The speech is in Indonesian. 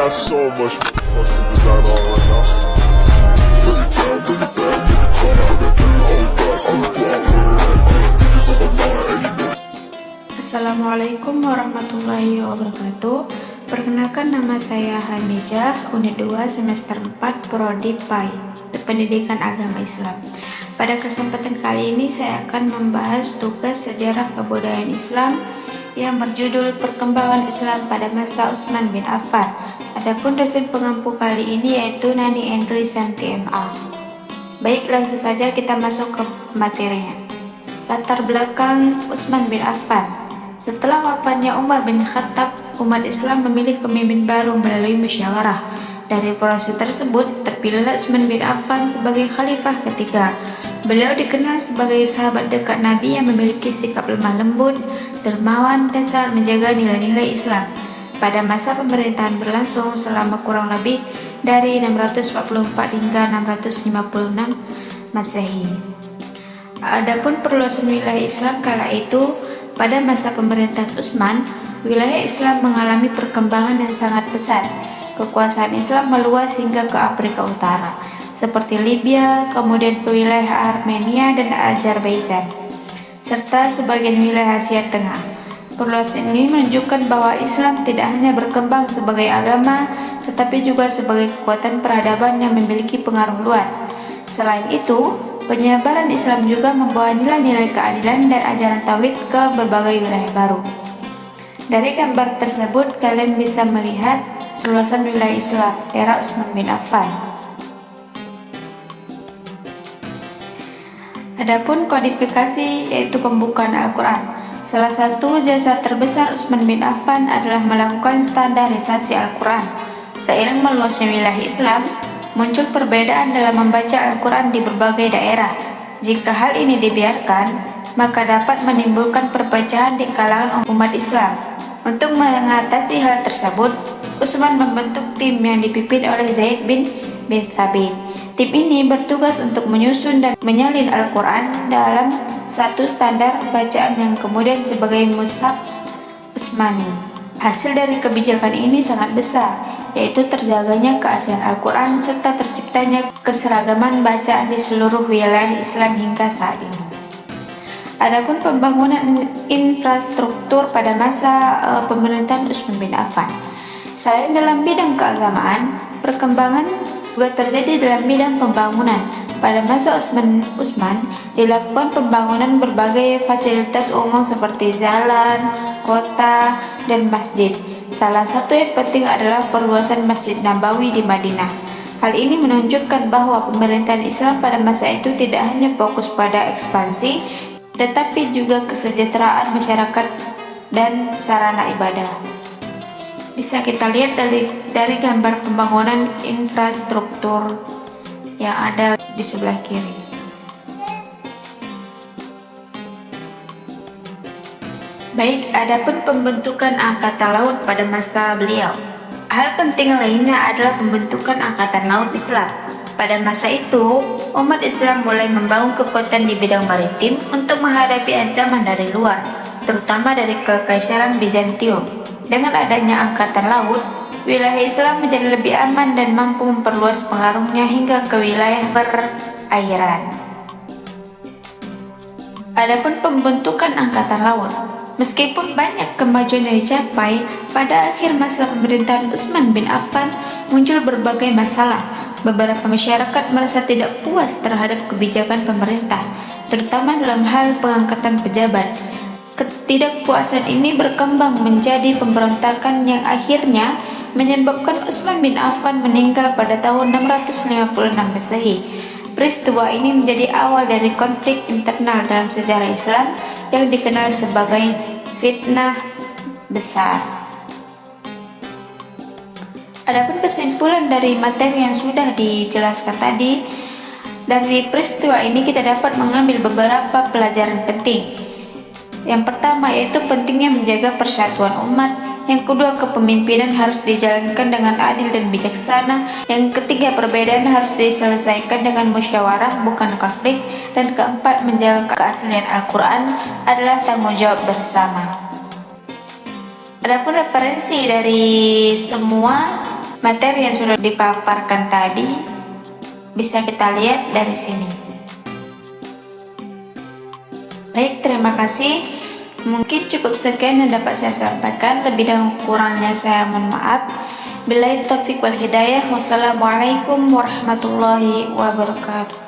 got so much fucking design on right now. Bring it down, bring it down, make it come out, that thing all got some guap, bitches on the line, and you know. Assalamualaikum warahmatullahi wabarakatuh. Perkenalkan, nama saya Hamijah, Unit 2 Semester 4 Prodi PAI, Pendidikan Agama Islam. Pada kesempatan kali ini saya akan membahas tugas sejarah kebudayaan Islam yang berjudul Perkembangan Islam pada masa Utsman bin Affan. Adapun dosen pengampu kali ini yaitu Nani Endri Santi MA. Baik, langsung saja kita masuk ke materinya. Latar belakang Utsman bin Affan. Setelah wafatnya Umar bin Khattab, umat Islam memilih pemimpin baru melalui musyawarah. Dari proses tersebut, terpilihlah Utsman bin Affan sebagai khalifah ketiga. Beliau dikenal sebagai sahabat dekat Nabi yang memiliki sikap lemah lembut, dermawan, dan sangat menjaga nilai-nilai Islam. Pada masa pemerintahan berlangsung selama kurang lebih dari 644 hingga 656 Masehi. Adapun perluasan wilayah Islam kala itu, pada masa pemerintahan Utsman, wilayah Islam mengalami perkembangan yang sangat pesat. Kekuasaan Islam meluas hingga ke Afrika Utara, seperti Libya, kemudian ke wilayah Armenia dan Azerbaijan, serta sebagian wilayah Asia Tengah. Perluasan ini menunjukkan bahwa Islam tidak hanya berkembang sebagai agama, tetapi juga sebagai kekuatan peradaban yang memiliki pengaruh luas. Selain itu, penyebaran Islam juga membawa nilai-nilai keadilan dan ajaran tauhid ke berbagai wilayah baru. Dari gambar tersebut, kalian bisa melihat perluasan wilayah Islam era Utsman bin Affan. Adapun kodifikasi, yaitu pembukaan Al-Quran. Salah satu jasa terbesar Utsman bin Affan adalah melakukan standarisasi Al-Quran. Seiring meluasnya wilayah Islam, muncul perbedaan dalam membaca Al-Quran di berbagai daerah. Jika hal ini dibiarkan, maka dapat menimbulkan perpecahan di kalangan umat Islam. Untuk mengatasi hal tersebut, Utsman membentuk tim yang dipimpin oleh Zaid bin Thabit. Tim ini bertugas untuk menyusun dan menyalin Al-Quran dalam satu standar bacaan yang kemudian sebagai mushaf Utsmani. Hasil dari kebijakan ini sangat besar, yaitu terjaganya keaslian Al-Quran serta terciptanya keseragaman bacaan di seluruh wilayah Islam hingga saat ini. Adapun pembangunan infrastruktur pada masa pemerintahan Utsman bin Affan. Selain dalam bidang keagamaan, perkembangan juga terjadi dalam bidang pembangunan. Pada masa Utsman dilakukan pembangunan berbagai fasilitas umum seperti jalan, kota, dan masjid. Salah satu yang penting adalah perluasan Masjid Nabawi di Madinah. Hal ini menunjukkan bahwa pemerintahan Islam pada masa itu tidak hanya fokus pada ekspansi, tetapi juga kesejahteraan masyarakat dan sarana ibadah. Bisa kita lihat dari gambar pembangunan infrastruktur yang ada di sebelah kiri. Baik, adapun pembentukan Angkatan Laut pada masa beliau. Hal penting lainnya adalah pembentukan Angkatan Laut Islam. Pada masa itu, umat Islam mulai membangun kekuatan di bidang maritim untuk menghadapi ancaman dari luar, terutama dari Kekaisaran Bizantium. Dengan adanya Angkatan Laut, wilayah Islam menjadi lebih aman dan mampu memperluas pengaruhnya hingga ke wilayah perairan. Adapun pembentukan Angkatan Laut. Meskipun banyak kemajuan yang dicapai, pada akhir masa pemerintahan Utsman bin Affan muncul berbagai masalah. Beberapa masyarakat merasa tidak puas terhadap kebijakan pemerintah, terutama dalam hal pengangkatan pejabat. Ketidakpuasan ini berkembang menjadi pemberontakan yang akhirnya menyebabkan Utsman bin Affan meninggal pada tahun 656 Masehi. Peristiwa ini menjadi awal dari konflik internal dalam sejarah Islam yang dikenal sebagai fitnah besar. Adapun kesimpulan dari materi yang sudah dijelaskan tadi, dari peristiwa ini kita dapat mengambil beberapa pelajaran penting. Yang pertama yaitu pentingnya menjaga persatuan umat. Yang kedua, kepemimpinan harus dijalankan dengan adil dan bijaksana. Yang ketiga, perbedaan harus diselesaikan dengan musyawarah, bukan konflik. Dan keempat, menjaga keaslian Al-Quran adalah tanggung jawab bersama. Adapun referensi dari semua Materi yang sudah dipaparkan tadi bisa kita lihat dari sini. Baik, terima kasih. Mungkin cukup sekian yang dapat saya sampaikan. Lebih dan kurangnya saya mohon maaf. Billahi taufiq wal hidayah. Wassalamualaikum warahmatullahi wabarakatuh.